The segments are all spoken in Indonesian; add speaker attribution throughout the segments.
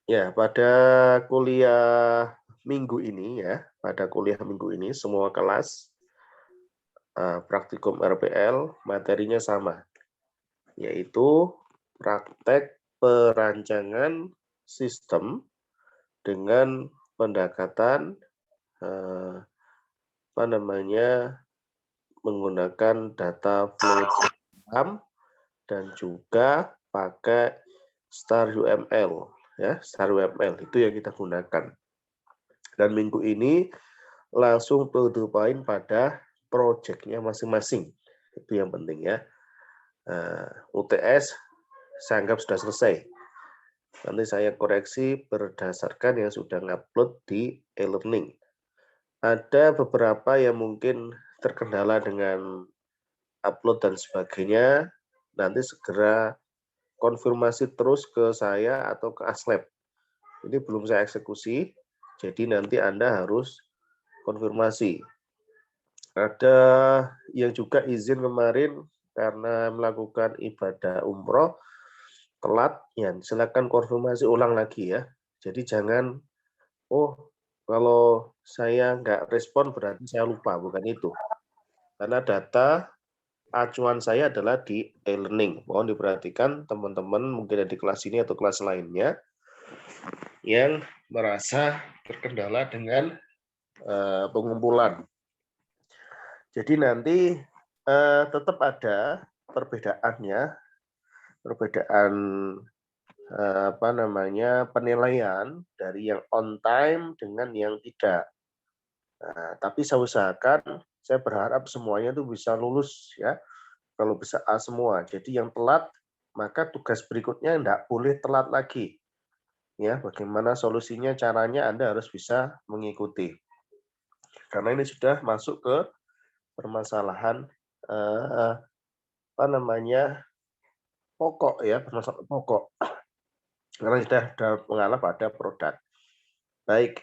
Speaker 1: Ya, pada kuliah minggu ini ya, pada kuliah minggu ini semua kelas praktikum RPL materinya sama, yaitu praktek perancangan sistem dengan pendekatan apa namanya menggunakan data flow diagram dan juga pakai Star UML ya, Star UML itu yang kita gunakan. Dan minggu ini langsung to the point pada projectnya masing-masing. Itu yang penting ya. UTS saya anggap sudah selesai. Nanti saya koreksi berdasarkan yang sudah ngupload di e-learning. Ada beberapa yang mungkin terkendala dengan upload dan sebagainya. Nanti segera konfirmasi terus ke saya atau ke Aslab. Ini belum saya eksekusi, jadi nanti Anda harus konfirmasi. Ada yang juga izin kemarin karena melakukan ibadah umroh telat, ya silakan konfirmasi ulang lagi ya. Jadi jangan, oh kalau saya nggak respon berarti saya lupa, bukan itu. Karena data acuan saya adalah di e-learning. Mohon diperhatikan teman-teman mungkin ada di kelas ini atau kelas lainnya yang merasa terkendala dengan pengumpulan. Jadi nanti tetap ada perbedaannya, perbedaan apa namanya penilaian dari yang on time dengan yang tidak. Tapi saya usahakan, saya berharap semuanya itu bisa lulus ya. Kalau bisa A semua. Jadi yang telat maka tugas berikutnya tidak boleh telat lagi. Ya, bagaimana solusinya, caranya Anda harus bisa mengikuti. Karena ini sudah masuk ke permasalahan apa namanya pokok ya, permasalahan pokok. Karena sudah mengarah pada produk. Baik,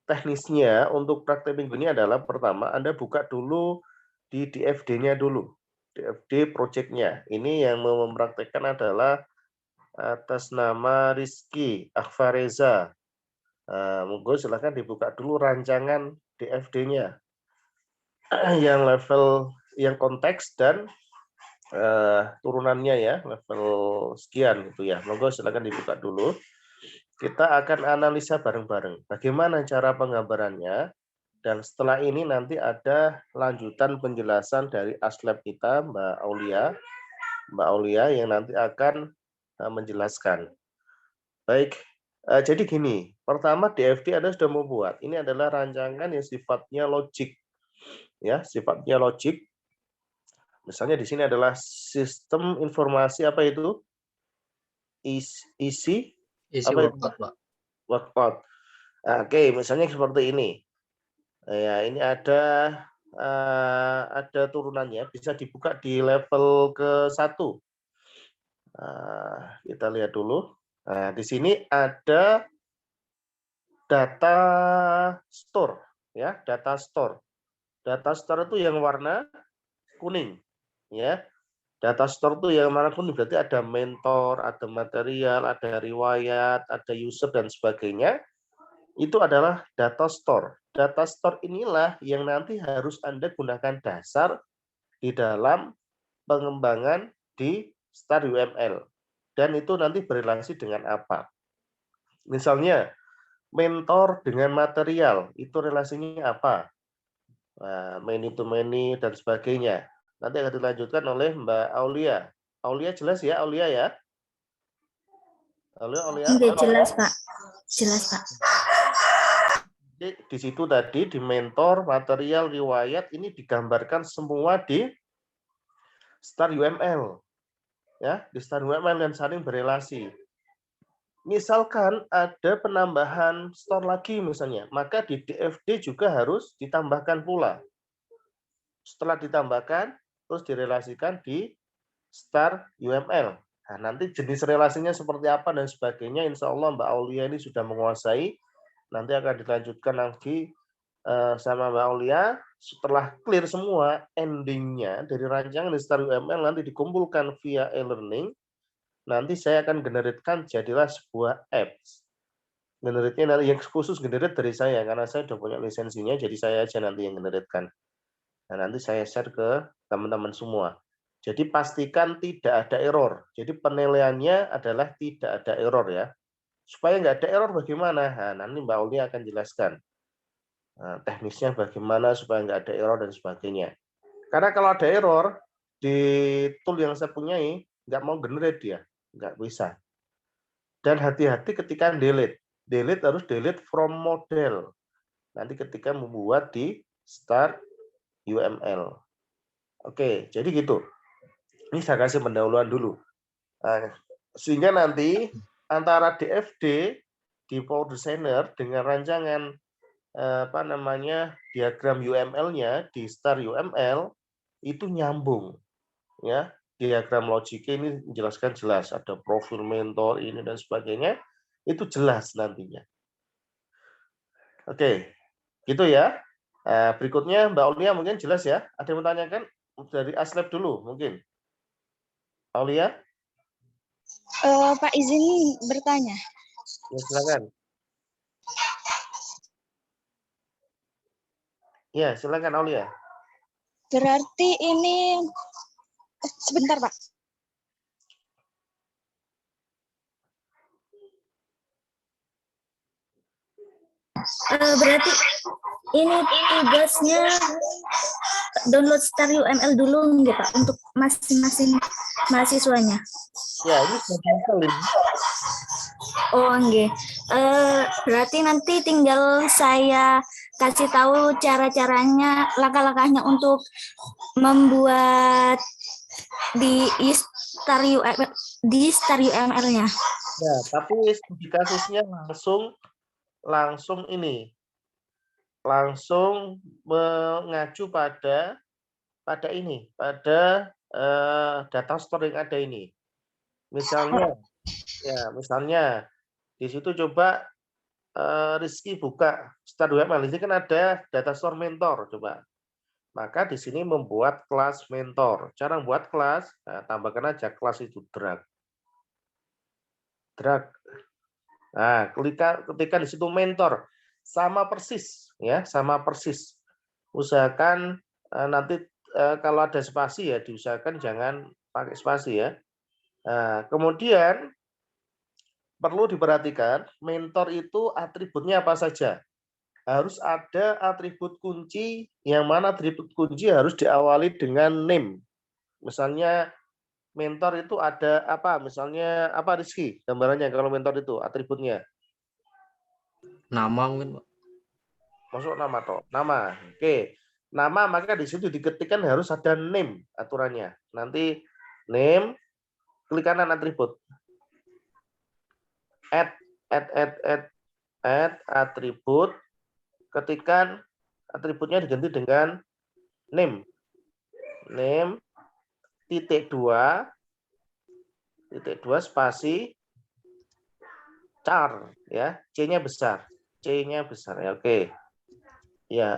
Speaker 1: teknisnya untuk praktek minggu ini adalah pertama Anda buka dulu di DFD-nya dulu, DFD project-nya. Ini yang mempraktekkan adalah atas nama Rizky Akfareza. Monggo silahkan dibuka dulu rancangan DFD-nya yang level yang konteks dan turunannya ya, level sekian gitu ya. Monggo silakan dibuka dulu. Kita akan analisa bareng-bareng bagaimana cara penggambarannya, dan setelah ini nanti ada lanjutan penjelasan dari Aslab kita Mbak Aulia yang nanti akan menjelaskan. Baik, jadi gini, pertama DFD Anda sudah membuat. Ini adalah rancangan yang sifatnya logik. Ya, sifatnya logik. Misalnya di sini adalah sistem informasi apa itu? Isi apa itu?
Speaker 2: workload, Pak.
Speaker 1: Workload. Oke, misalnya seperti ini. Ya, ini ada turunannya, bisa dibuka di level ke-1. Kita lihat dulu. Nah, di sini ada data store ya, data store. Data store itu yang warna kuning ya. Data store itu yang warna kuning berarti ada mentor, ada material, ada riwayat, ada user dan sebagainya. Itu adalah data store. Data store inilah yang nanti harus Anda gunakan dasar di dalam pengembangan di Star UML. Dan itu nanti berrelasi dengan apa? Misalnya, mentor dengan material, itu relasinya apa? Many to many dan sebagainya. Nanti akan dilanjutkan oleh Mbak Aulia. Aulia jelas ya, Aulia ya? Aulia.
Speaker 3: Oke, jelas Pak. Jelas Pak.
Speaker 1: Di situ tadi di mentor, material, riwayat ini digambarkan semua di Star UML. Ya, di Star UML dan saling berelasi. Misalkan ada penambahan store lagi misalnya, maka di DFD juga harus ditambahkan pula. Setelah ditambahkan, terus direlasikan di Star UML. Nah, nanti jenis relasinya seperti apa dan sebagainya, insya Allah Mbak Aulia ini sudah menguasai. Nanti akan dilanjutkan lagi sama Mbak Aulia. Setelah clear semua, endingnya dari rancangan di Star UML nanti dikumpulkan via e-learning. nanti saya akan generate-kan jadilah sebuah apps. Generate-nya nanti yang khusus generate dari saya, karena saya udah punya lisensinya, jadi saya aja nanti yang generate-kan. Nah, nanti saya share ke teman-teman semua. Jadi pastikan tidak ada error. Jadi penilaiannya adalah tidak ada error ya. Supaya nggak ada error bagaimana? Nah, nanti Mbak Uli akan jelaskan. Nah, teknisnya bagaimana supaya nggak ada error dan sebagainya. Karena kalau ada error, di tool yang saya punyai, nggak mau generate dia. Nggak bisa. Dan hati-hati ketika delete. Delete harus delete from model. Nanti ketika membuat di start UML. Oke, jadi gitu. Ini saya kasih pendahuluan dulu. Nah, sehingga nanti antara DFD di Power Designer dengan rancangan diagram UML-nya di Star UML itu nyambung, ya. Diagram logik ini menjelaskan jelas, ada profil mentor ini dan sebagainya, itu jelas nantinya. Oke, gitu ya. Berikutnya Mbak Aulia mungkin jelas ya. Ada yang mau tanyakan dari Aslab dulu mungkin. Aulia?
Speaker 2: Pak izin bertanya.
Speaker 1: Ya, silakan. Ya, silakan Aulia.
Speaker 2: Berarti ini sebentar, Pak.
Speaker 3: Berarti ini tugasnya download Star UML dulu nggak Pak untuk masing-masing mahasiswanya?
Speaker 1: Ya, ini sudah link.
Speaker 3: Oh nggih. Berarti nanti tinggal saya kasih tahu cara-caranya, langkah-langkahnya untuk membuat di Star UML-nya.
Speaker 1: Ya, tapi studi kasusnya langsung ini, langsung mengacu pada data store yang ada ini. Misalnya di situ coba Rizky buka Star UML, ini kan ada data store mentor, coba. Maka di sini membuat kelas mentor. Cara membuat kelas, tambahkan aja kelas itu drag. Nah, ketika di situ mentor sama persis ya, sama persis. Usahakan nanti kalau ada spasi ya diusahakan jangan pakai spasi ya. Nah, kemudian perlu diperhatikan mentor itu atributnya apa saja. Harus ada atribut kunci, yang mana atribut kunci harus diawali dengan name. Misalnya mentor itu ada apa? Misalnya apa Rizky? Gambarannya kalau mentor itu atributnya.
Speaker 4: Nama mungkin, Pak.
Speaker 1: Masuk nama toh. Nama. Oke. Nama maka di situ diketikkan harus ada name aturannya. Nanti name, klik kanan atribut. Add atribut, ketikan atributnya diganti dengan name. Name -2 spasi char ya, C-nya besar. C-nya besar ya, oke. Ya,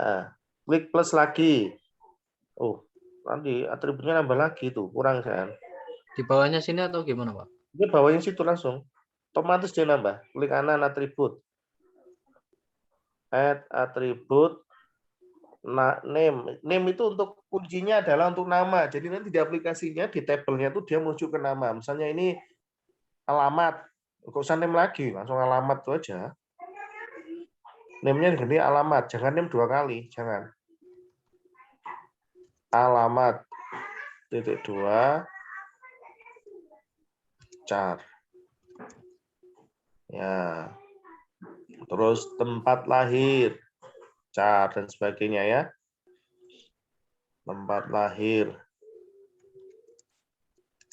Speaker 1: klik plus lagi. Oh, nanti atributnya nambah lagi tuh, kurang kan.
Speaker 4: Di bawahnya sini atau gimana, Pak?
Speaker 1: Ini bawain situ langsung. Otomatis dia nambah. Klik kanan atribut. Add atribut name. Name itu untuk kuncinya adalah untuk nama. Jadi nanti di aplikasinya, di tabelnya itu dia merujuk ke nama. Misalnya ini alamat. Kok usah name lagi, langsung alamat itu aja. Name-nya diganti alamat. Jangan name 2 kali. Jangan. Alamat. -2 char. Ya. Terus tempat lahir, char dan sebagainya ya. Tempat lahir.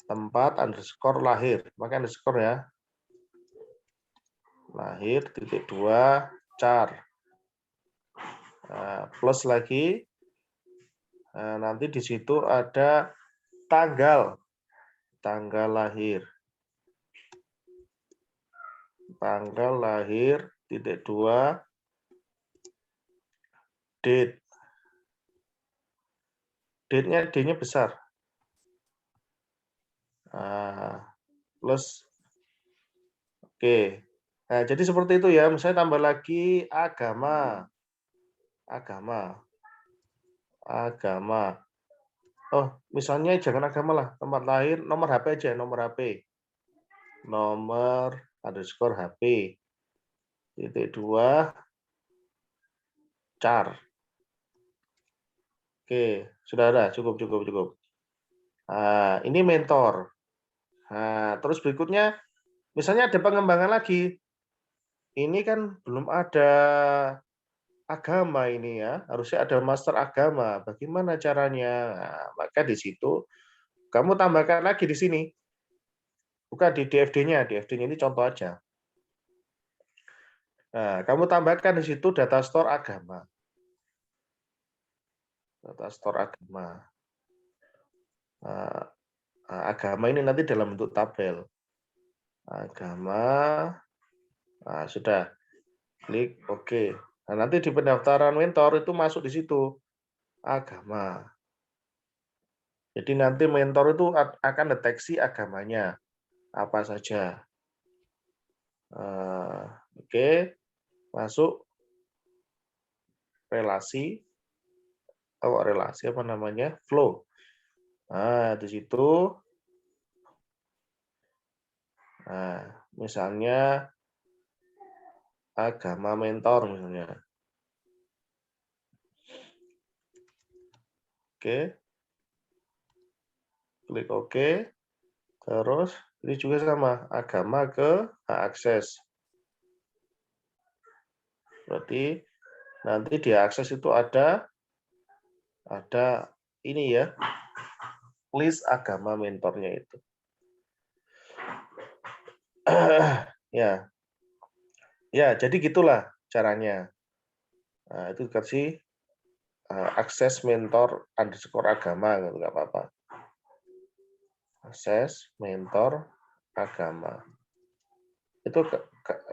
Speaker 1: Tempat underscore lahir. Maka underscore ya. Lahir -2 char. Nah, plus lagi. Nah, nanti di situ ada tanggal. Tanggal lahir. Tanggal lahir -2 date. Date-nya D-nya besar. Nah, plus. Oke. Nah, jadi seperti itu ya. Misalnya tambah lagi agama. Agama. Oh, misalnya jangan agama lah. Tempat lahir, nomor HP aja. Nomor HP. Nomor underscore HP. Titik 2. Char. Oke. Sudah ada. Cukup. Nah, ini mentor. Nah, terus berikutnya, misalnya ada pengembangan lagi. Ini kan belum ada agama ini ya, harusnya ada master agama. Bagaimana caranya? Nah, maka di situ kamu tambahkan lagi di sini. Bukan di DFD-nya, DFD-nya ini contoh aja. Nah, kamu tambahkan di situ data store agama. Data store agama. Nah, agama ini nanti dalam bentuk tabel. Agama, nah, sudah. Klik OK. Nah, nanti di pendaftaran mentor itu masuk di situ. Agama. Jadi nanti mentor itu akan deteksi agamanya apa saja. Oke, masuk relasi, relasi apa namanya, flow. Nah, di situ, nah, misalnya agama mentor misalnya. Oke, klik OK. Terus ini juga sama, agama ke hak akses. Berarti nanti di akses itu ada ini ya, list agama mentornya itu. Ya, jadi gitulah caranya. Nah, itu kasih akses mentor underscore agama, nggak apa-apa. Akses mentor agama. Itu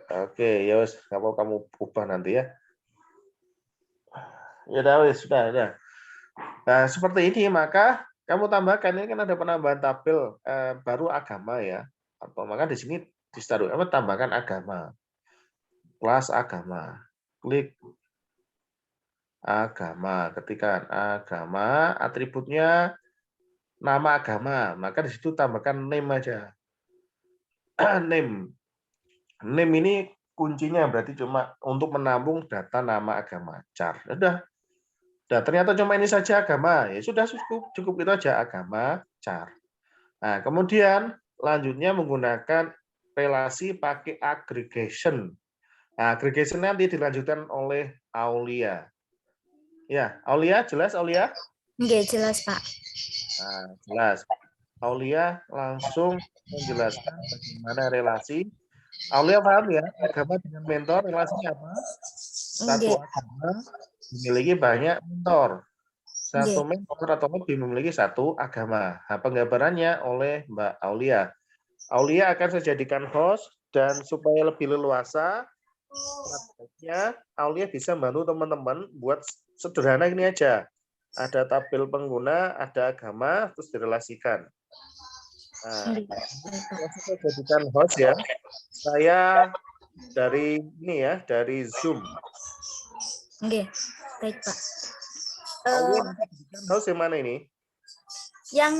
Speaker 1: oke, ya wes, nggak mau kamu ubah nanti ya. Ya udah wes, sudah. Nah, seperti ini maka kamu tambahkan, ini kan ada penambahan tabel baru agama ya. Atau maka di sini di start tambahkan agama. Kelas agama. Klik agama, ketikkan agama, atributnya nama agama, maka di situ tambahkan name aja. Name ini kuncinya berarti cuma untuk menampung data nama agama, char. Udah. Dan ternyata cuma ini saja agama, ya sudah cukup itu aja agama, char. Nah, kemudian lanjutnya menggunakan relasi pakai aggregation. Nah, aggregation nanti dilanjutkan oleh Aulia. Ya, Aulia, jelas Aulia?
Speaker 3: Nggak jelas, Pak.
Speaker 1: Nah, jelas. Aulia langsung menjelaskan bagaimana relasi. Aulia paham ya, agama dengan mentor relasinya apa? Satu agama memiliki banyak mentor. Satu mentor atau lebih memiliki satu agama. Nah, penggambarannya oleh Mbak Aulia. Aulia akan saya jadikan host dan supaya lebih leluasa, Aulia bisa bantu teman-teman buat sederhana ini aja. Ada tabel pengguna, ada agama, terus direlasikan. Nah, saya jadikan host ya. Saya dari ini ya, dari Zoom.
Speaker 3: Oke, baik Pak.
Speaker 1: Host yang mana ini?
Speaker 3: Yang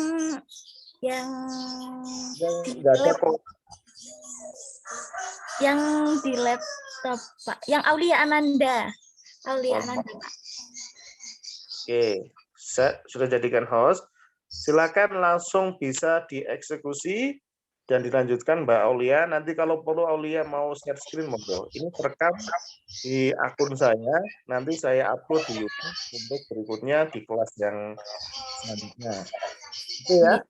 Speaker 3: di laptop Pak. Yang Aulia Ananda. Ananda Pak.
Speaker 1: Oke, saya sudah jadikan host. Silakan langsung bisa dieksekusi dan dilanjutkan Mbak Aulia. Nanti kalau perlu Aulia mau share screen monggo. Ini terekam di akun saya. Nanti saya upload di YouTube untuk berikutnya di kelas yang selanjutnya. Itu ya.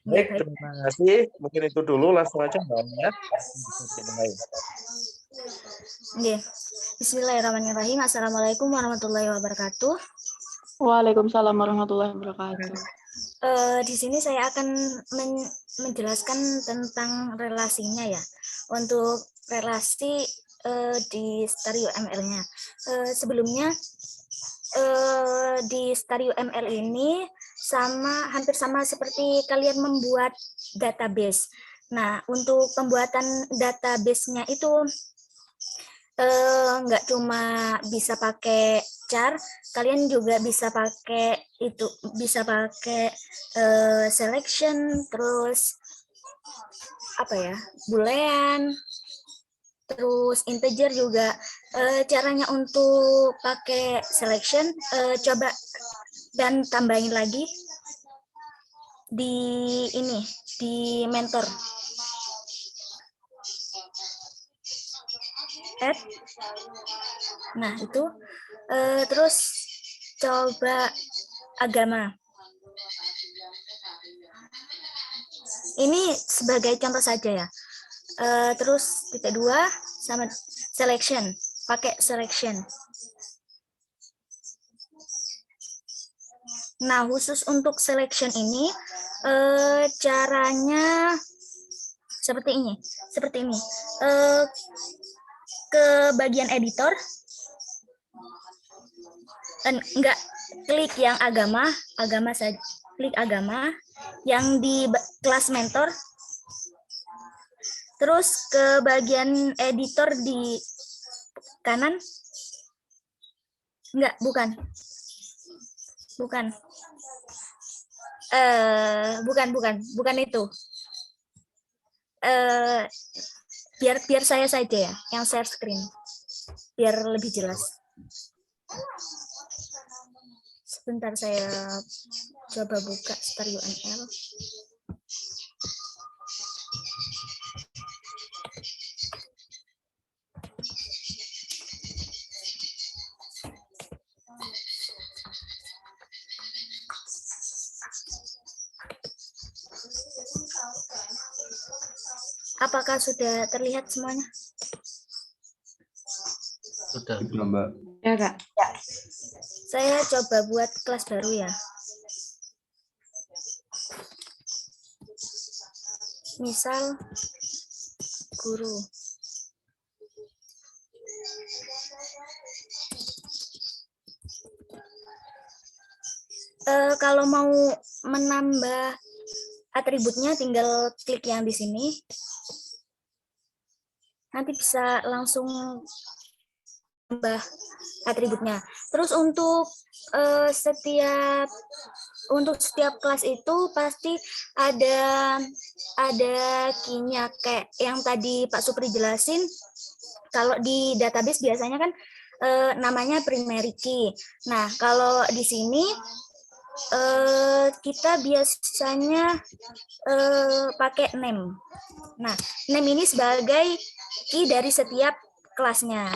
Speaker 1: Baik, terima kasih. Mungkin itu dulu, langsung aja Mbak Aulia.
Speaker 3: Bismillahirrahmanirrahim. Assalamualaikum warahmatullahi wabarakatuh.
Speaker 5: Waalaikumsalam warahmatullahi wabarakatuh.
Speaker 3: Di sini saya akan menjelaskan tentang relasinya ya. Untuk relasi di StarUML-nya. Sebelumnya di StarUML ini hampir sama seperti kalian membuat database. Nah, untuk pembuatan database-nya itu nggak cuma bisa pakai char, kalian juga bisa pakai selection, terus apa ya, boolean, terus integer juga. Caranya untuk pakai selection, coba dan tambahin lagi di mentor. Add. Nah, itu terus coba agama. Ini sebagai contoh saja ya. Terus titik 2 sama selection, pakai selection. Nah, khusus untuk selection ini caranya seperti ini. Ke bagian editor, enggak, klik yang agama saja, klik agama yang di kelas mentor, terus ke bagian editor di kanan, enggak, bukan itu. Biar saya saja ya yang share screen biar lebih jelas. Sebentar, saya coba buka Star UML. Apakah sudah terlihat semuanya?
Speaker 4: Sudah.
Speaker 5: Mbak. Ya, Kak.
Speaker 3: Saya coba buat kelas baru ya. Misal guru. Kalau mau menambah atributnya tinggal klik yang di sini. Nanti bisa langsung tambah atributnya. Terus untuk setiap kelas itu pasti ada key-nya, kayak yang tadi Pak Supri jelasin. Kalau di database biasanya kan namanya primary key. Nah, kalau di sini kita biasanya pakai name. Nah, name ini sebagai key dari setiap kelasnya.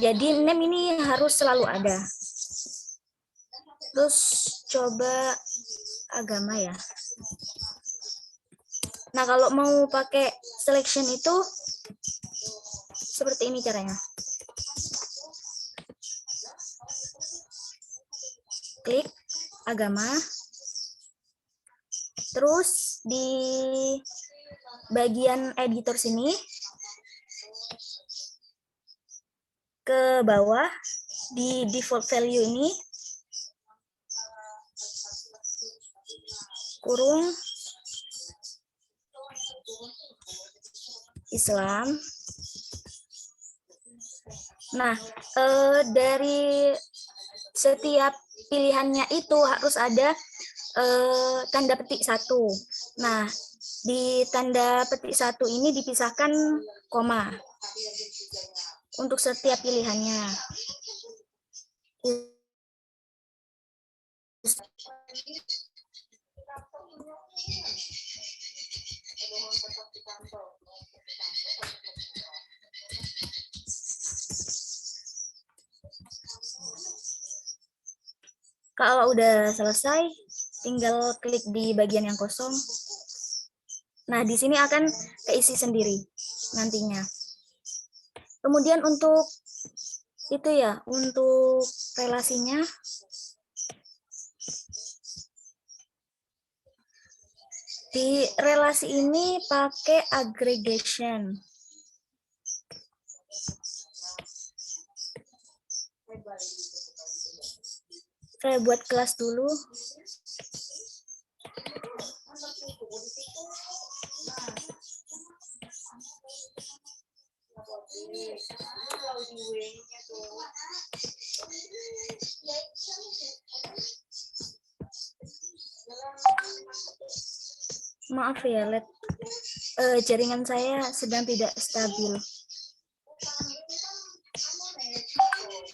Speaker 3: Jadi name ini harus selalu ada. Terus coba agama ya. Nah, kalau mau pakai selection itu seperti ini caranya. Klik agama. Terus di bagian editor sini ke bawah di default value ini kurung Islam. Nah, dari setiap pilihannya itu harus ada tanda petik 1. Nah, di tanda petik 1 ini dipisahkan koma untuk setiap pilihannya. Kalau udah selesai, tinggal klik di bagian yang kosong. Nah, di sini akan keisi sendiri nantinya. Kemudian untuk itu ya, untuk relasinya, di relasi ini pakai aggregation. Saya buat kelas dulu. Maaf ya, jaringan saya sedang tidak stabil.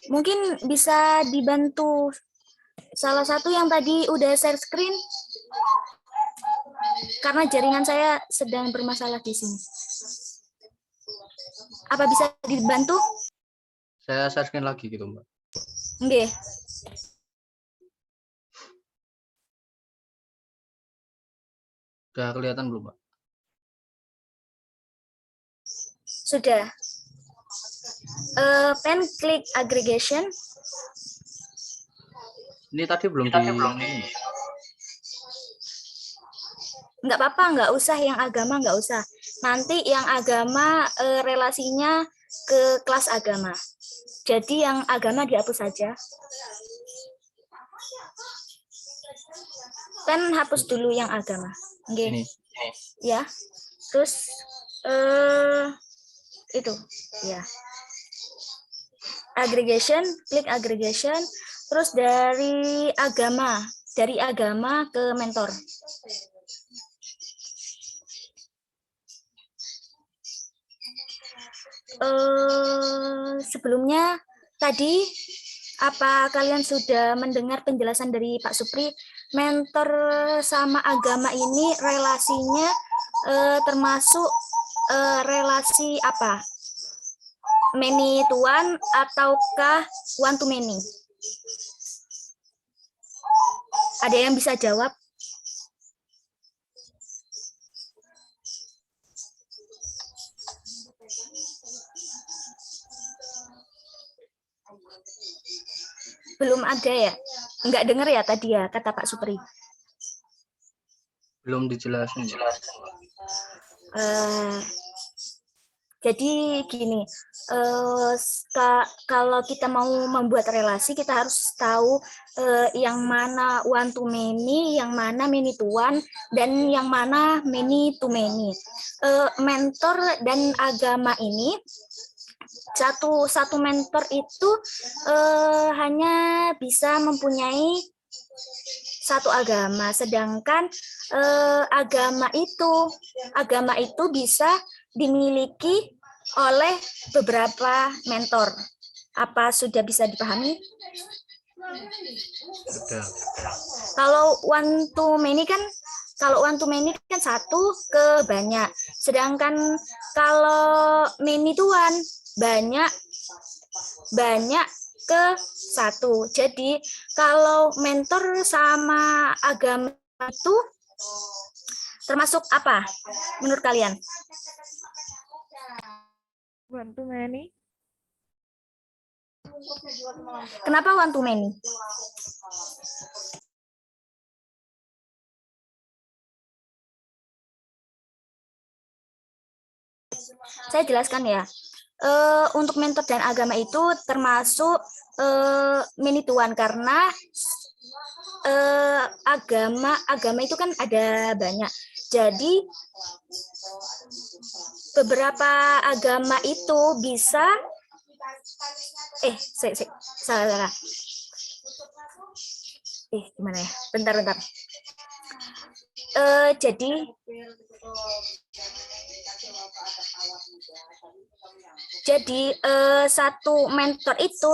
Speaker 3: Mungkin bisa dibantu salah satu yang tadi udah share screen, karena jaringan saya sedang bermasalah di sini. Apa bisa dibantu?
Speaker 4: Saya share screen lagi gitu, Mbak.
Speaker 3: Nggih.
Speaker 4: Udah kelihatan belum, Mbak?
Speaker 3: Sudah. Pen klik aggregation.
Speaker 4: Ini tadi belum
Speaker 3: Nggak apa-apa, nggak usah yang agama, nggak usah. Nanti yang agama relasinya ke kelas agama. Jadi yang agama dihapus saja. Kan hapus dulu yang agama. Oke.
Speaker 4: Ini.
Speaker 3: Ya. Terus itu ya. Aggregation, klik aggregation, terus dari agama ke mentor. Sebelumnya tadi apa kalian sudah mendengar penjelasan dari Pak Supri? Mentor sama agama ini relasinya termasuk relasi apa? Many to one ataukah one to many? Ada yang bisa jawab? Belum ada ya? Enggak dengar ya tadi ya kata Pak Supri?
Speaker 4: Belum dijelasin.
Speaker 3: Jadi gini, kalau kita mau membuat relasi, kita harus tahu yang mana one to many, yang mana many to one, dan yang mana many to many. Mentor dan agama ini, satu mentor itu hanya bisa mempunyai satu agama, sedangkan agama itu bisa dimiliki oleh beberapa mentor. Apa sudah bisa dipahami?
Speaker 4: Sudah.
Speaker 3: Kalau one to many kan satu ke banyak. Sedangkan kalau many to one banyak ke satu. Jadi kalau mentor sama agama itu termasuk apa menurut kalian?
Speaker 6: One to many.
Speaker 3: Kenapa one to many? Saya jelaskan ya. Untuk mentor dan agama itu termasuk many to one karena agama itu kan ada banyak. Jadi beberapa agama itu bisa salah. Gimana ya? Bentar. Jadi satu mentor itu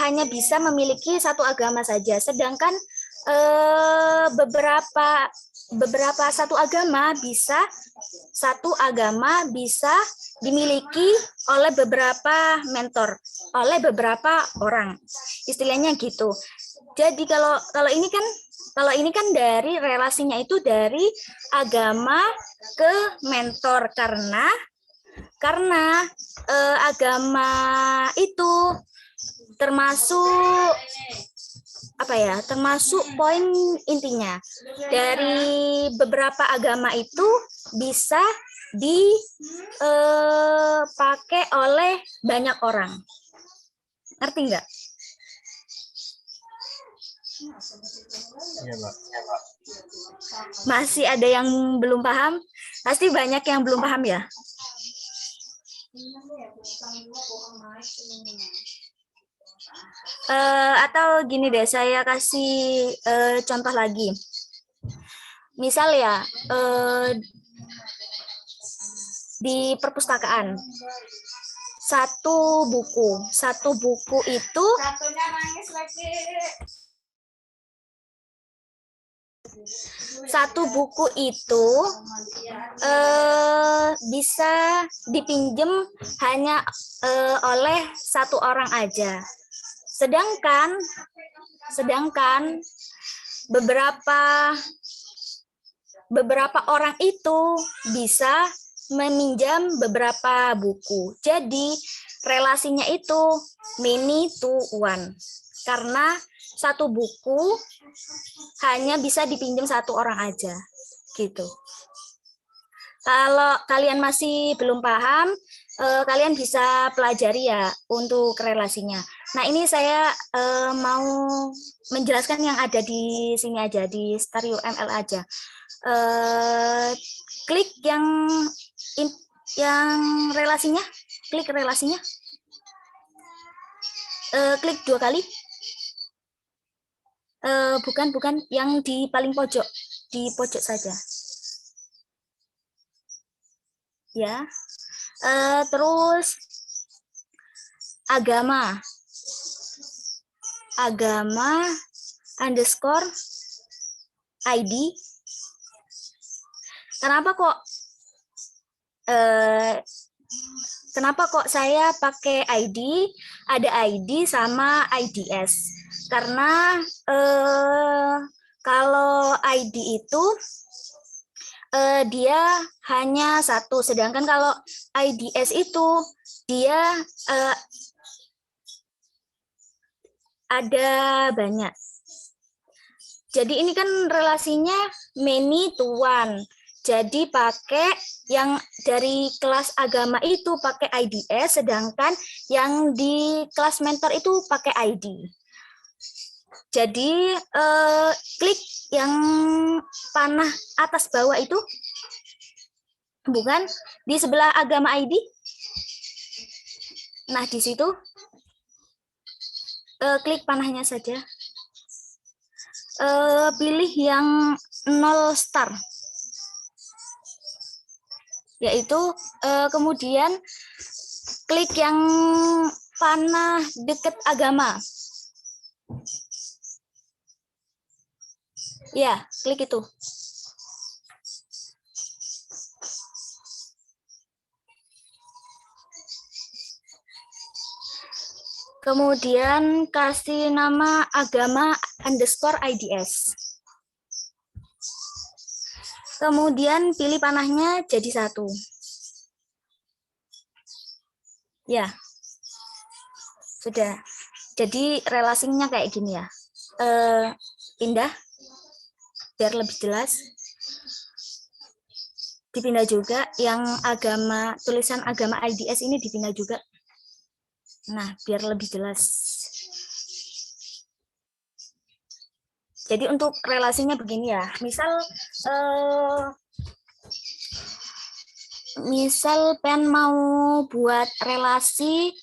Speaker 3: hanya bisa memiliki satu agama saja, sedangkan beberapa satu agama bisa dimiliki oleh beberapa mentor, oleh beberapa orang. Istilahnya gitu. Jadi kalau ini kan dari relasinya itu dari agama ke mentor karena agama itu termasuk poin intinya dari beberapa agama itu bisa dipakai oleh banyak orang. Ngerti nggak?
Speaker 4: Iya, Mbak.
Speaker 3: Masih ada yang belum paham? Pasti banyak yang belum paham ya? Atau gini deh, saya kasih contoh lagi. Misal ya, di perpustakaan, satu buku itu bisa dipinjam hanya oleh satu orang aja. Sedangkan beberapa orang itu bisa meminjam beberapa buku. Jadi relasinya itu many to one. Karena satu buku hanya bisa dipinjam satu orang aja. Gitu. Kalau kalian masih belum paham, kalian bisa pelajari ya untuk relasinya. Nah, ini saya mau menjelaskan yang ada di sini aja, di StarUML aja. Klik yang relasinya, klik relasinya, klik 2 kali. Bukan yang di paling pojok, di pojok saja. Ya, terus agama underscore ID. Kenapa kok saya pakai ID? Ada ID sama IDS. Karena kalau ID itu dia hanya satu, sedangkan kalau IDS itu dia ada banyak. Jadi ini kan relasinya many to one. Jadi pakai yang dari kelas agama itu pakai IDS, sedangkan yang di kelas mentor itu pakai ID. Jadi klik yang panah atas bawah itu, bukan di sebelah agama ID. Nah, di situ klik panahnya saja. Pilih yang 0 star. Yaitu kemudian klik yang panah dekat agama. Ya, klik itu. Kemudian kasih nama agama underscore IDS. Kemudian pilih panahnya jadi 1. Ya, sudah. Jadi relasinya kayak gini ya. Pindah, biar lebih jelas. Dipindah juga, yang agama, tulisan agama IDS ini dipindah juga. Nah, biar lebih jelas. Jadi untuk relasinya begini ya. Misal pen mau buat relasi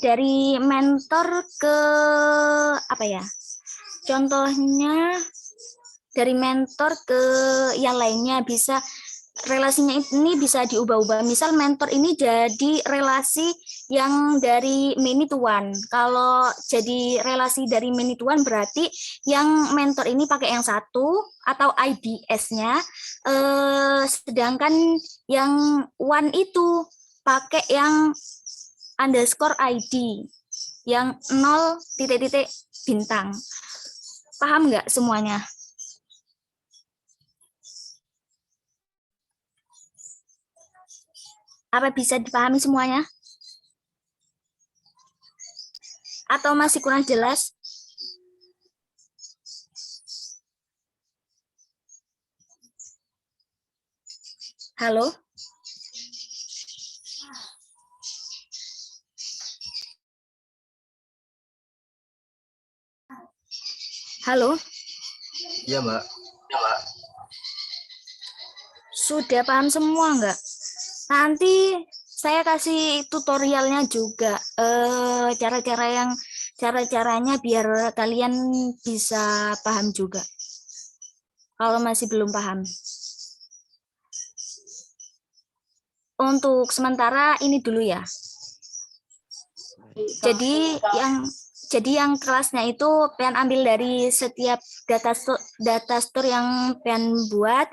Speaker 3: dari mentor ke apa ya? Contohnya dari mentor ke yang lainnya, bisa relasinya ini bisa diubah-ubah. Misal mentor ini jadi relasi yang dari many to one. Kalau jadi relasi dari many to one berarti yang mentor ini pakai yang 1 atau IDS-nya, sedangkan yang one itu pakai yang underscore ID, yang 0 titik-titik bintang. Paham nggak semuanya? Apa bisa dipahami semuanya? Atau masih kurang jelas? Halo? Halo?
Speaker 4: Iya, Mbak.
Speaker 3: Sudah paham semua nggak? Nanti saya kasih tutorialnya juga, cara-caranya biar kalian bisa paham juga. Kalau masih belum paham. Untuk sementara ini dulu ya. Jadi yang kelasnya itu pengen ambil dari setiap data store yang pengen buat.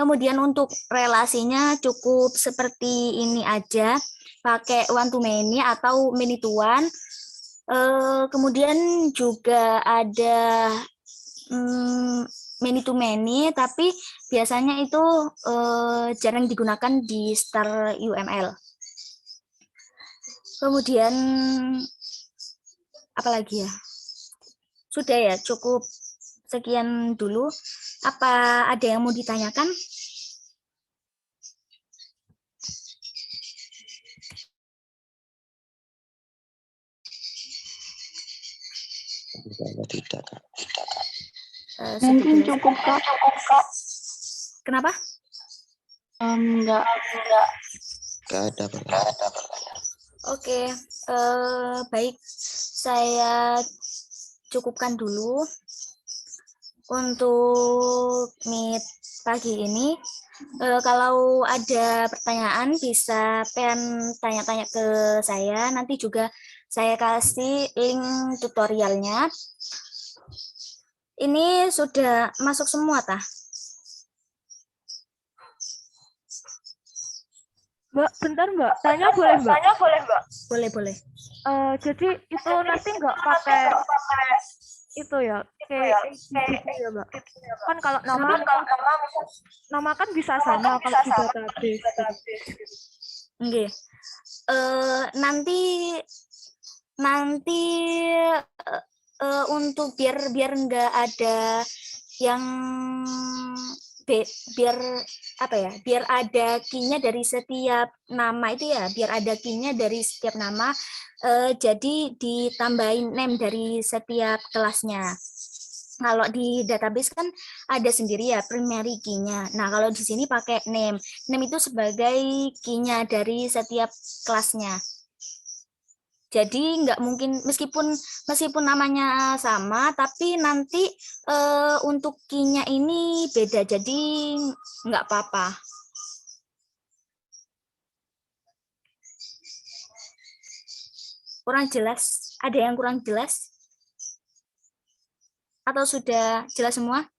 Speaker 3: Kemudian untuk relasinya cukup seperti ini aja, pakai one to many atau many to one. Kemudian juga ada many to many, tapi biasanya itu jarang digunakan di Star UML. Kemudian apalagi ya? Sudah ya, cukup sekian dulu. Apa ada yang mau ditanyakan?
Speaker 1: Tidak.
Speaker 5: Mungkin cukup, Kak.
Speaker 3: Kenapa?
Speaker 5: Enggak.
Speaker 1: Nggak ada.
Speaker 3: Oke, baik. Saya cukupkan dulu untuk meet pagi ini. Kalau ada pertanyaan bisa tanya-tanya ke saya. Nanti juga saya kasih link tutorialnya. Ini sudah masuk semua, tah?
Speaker 6: Mbak, bentar Mbak. Tanya boleh Mbak?
Speaker 3: Boleh.
Speaker 6: Jadi itu nanti nggak pakai itu ya, kayak gitu ya Mbak. Kan kalau nama kan bisa sama kalau di database.
Speaker 3: Oke. Nanti untuk biar nggak ada yang biar ada key-nya dari setiap nama itu ya, biar ada key-nya dari setiap nama, jadi ditambahin name dari setiap kelasnya. Kalau di database kan ada sendiri ya primary key-nya. Nah, kalau di sini pakai name. Name itu sebagai key-nya dari setiap kelasnya. Jadi nggak mungkin, meskipun namanya sama, tapi nanti untuk key-nya ini beda, jadi nggak apa-apa. Kurang jelas? Ada yang kurang jelas? Atau sudah jelas semua?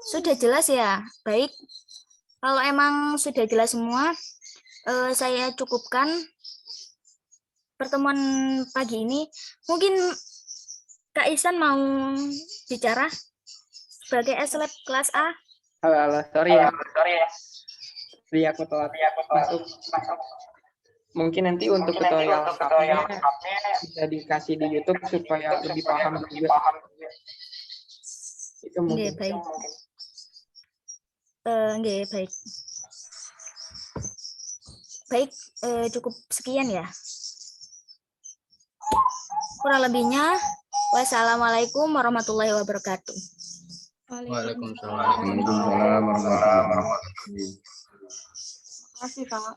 Speaker 3: Sudah jelas ya? Baik. Kalau emang sudah jelas semua, saya cukupkan pertemuan pagi ini. Mungkin Kak Ihsan mau bicara sebagai S-Lab kelas A.
Speaker 7: Halo, sorry ya. Sorry aku telat masuk. Mungkin nanti untuk tutorial lengkapnya bisa dikasih di YouTube supaya lebih paham juga. Itu mungkin.
Speaker 3: Baik. Baik. Baik, cukup sekian ya. Kurang lebihnya, wassalamualaikum warahmatullahi wabarakatuh.
Speaker 4: Waalaikumsalam warahmatullahi wabarakatuh.
Speaker 5: Terima kasih, Kak.